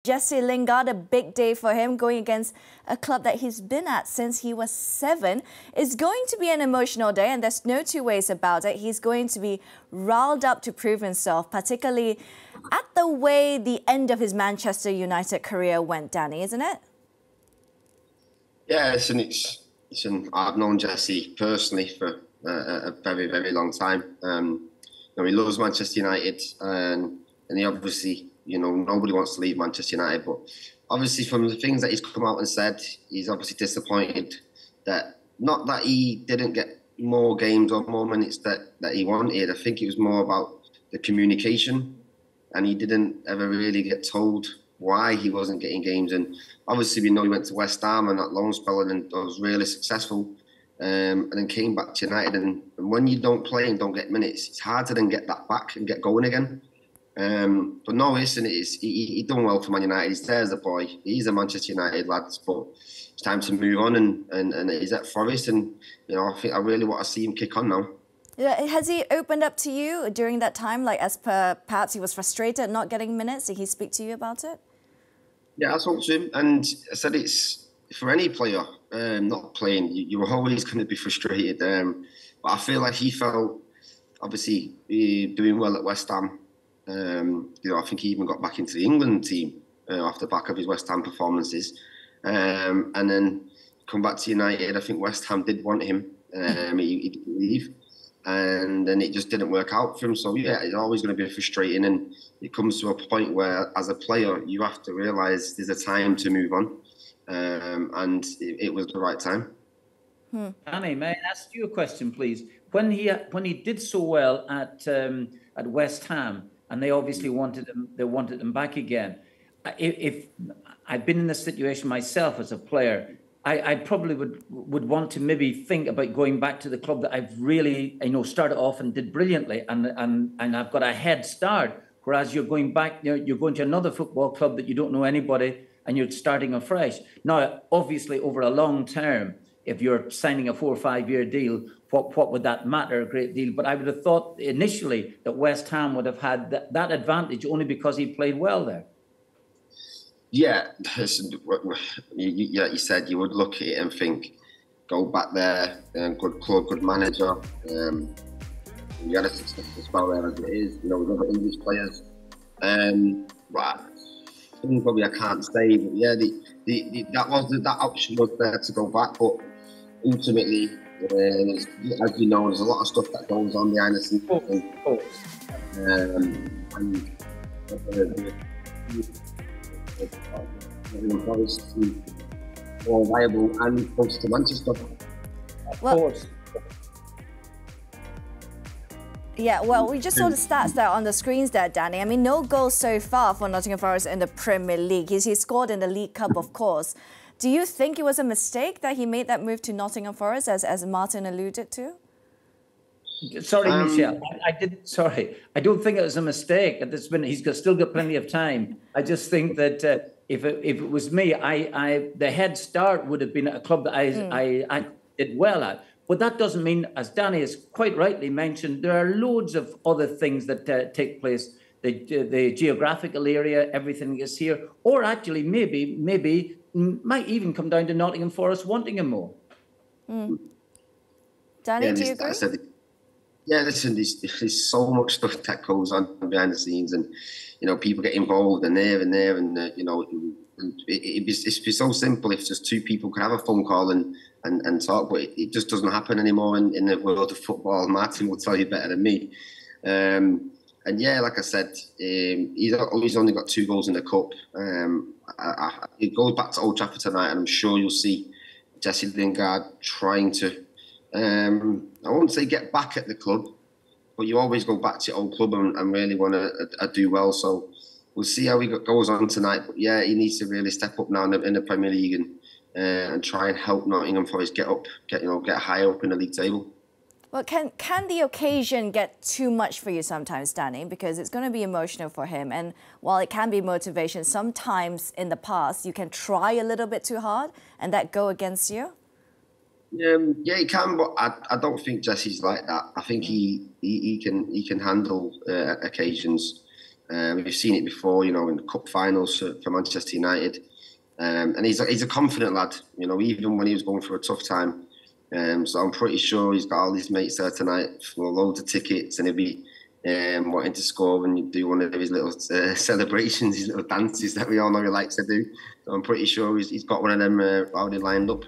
Jesse Lingard, a big day for him, going against a club that he's been at since he was 7. It's going to be an emotional day, and there's no two ways about it. He's going to be riled up to prove himself, particularly at the way the end of his Manchester United career went, Danny, isn't it? Yeah, I've known Jesse personally for a very, very long time. He loves Manchester United, and he obviously, nobody wants to leave Manchester United. But obviously, from the things that he's come out and said, he's obviously disappointed that not that he didn't get more games or more minutes that he wanted. I think it was more about the communication, and he didn't ever really get told why he wasn't getting games. And obviously, we know he went to West Ham and that loan spell and was really successful. And then came back to United. And when you don't play and don't get minutes, it's hard to then get that back and get going again. But no, listen, he done well for Man United. He's there as a boy. He's a Manchester United lad, but it's time to move on. And he's at Forest, and I really want to see him kick on now. Yeah, has he opened up to you during that time? Like, as per perhaps he was frustrated not getting minutes. Did he speak to you about it? Yeah, I talked to him, and I said it's for any player not playing. You're always going to be frustrated. But I feel like he felt obviously doing well at West Ham. I think he even got back into the England team off the back of his West Ham performances, and then come back to United. I think West Ham did want him. He didn't leave, and then it just didn't work out for him. So yeah, it's always going to be frustrating, and it comes to a point where, as a player, you have to realise there's a time to move on, and it was the right time. Annie, may I ask you a question, please? When he did so well at West Ham, and they obviously wanted him back again. If I'd been in this situation myself as a player, I probably would want to maybe think about going back to the club that I've really started off and did brilliantly, and I've got a head start. Whereas you're going back, you're going to another football club that you don't know anybody, and you're starting afresh. Now, obviously, over a long term, if you're signing a 4 or 5 year deal, what would that matter a great deal? But I would have thought initially that West Ham would have had that advantage only because he played well there. Yeah, you said you would look at it and think, go back there, good club, good manager. You had a successful spell there as it is, with other English players. But probably I can't say, but yeah, that option was there to go back, but ultimately, as you know, there's a lot of stuff that goes on behind the scenes. And Forest more viable and close to Manchester. Of course. Yeah, well, we just saw the stats there on the screens there, Danny. I mean, no goals so far for Nottingham Forest in the Premier League. He scored in the League Cup, of course. Do you think it was a mistake that he made that move to Nottingham Forest, as Martin alluded to? Sorry, Michelle. I don't think it was a mistake. He's still got plenty of time. I just think that if it was me, the head start would have been at a club that I did well at. But that doesn't mean, as Danny has quite rightly mentioned, there are loads of other things that take place. The geographical area, everything is here, or actually maybe might even come down to Nottingham Forest wanting him more. Danny, do you agree? Yeah, listen, there's so much stuff that goes on behind the scenes, and people get involved and it'd be so simple if just two people could have a phone call and talk, but it just doesn't happen anymore in the world of football. Martin will tell you better than me. And yeah, like I said, he's only got 2 goals in the cup. It goes back to Old Trafford tonight, and I'm sure you'll see Jesse Lingard trying to, I won't say get back at the club, but you always go back to your old club and really want to do well. So we'll see how he goes on tonight. But yeah, he needs to really step up now in the Premier League and try and help Nottingham Forest get higher up in the league table. Well, can the occasion get too much for you sometimes, Danny? Because it's going to be emotional for him. And while it can be motivation, sometimes in the past you can try a little bit too hard and that go against you. Yeah, he can, but I don't think Jesse's like that. I think he can handle occasions. We've seen it before, you know, in the cup finals for Manchester United. And he's a confident lad, you know, even when he was going through a tough time. So I'm pretty sure he's got all his mates there tonight for loads of tickets, and he'll be wanting to score and do one of his little celebrations, his little dances that we all know he likes to do. So I'm pretty sure he's got one of them already lined up.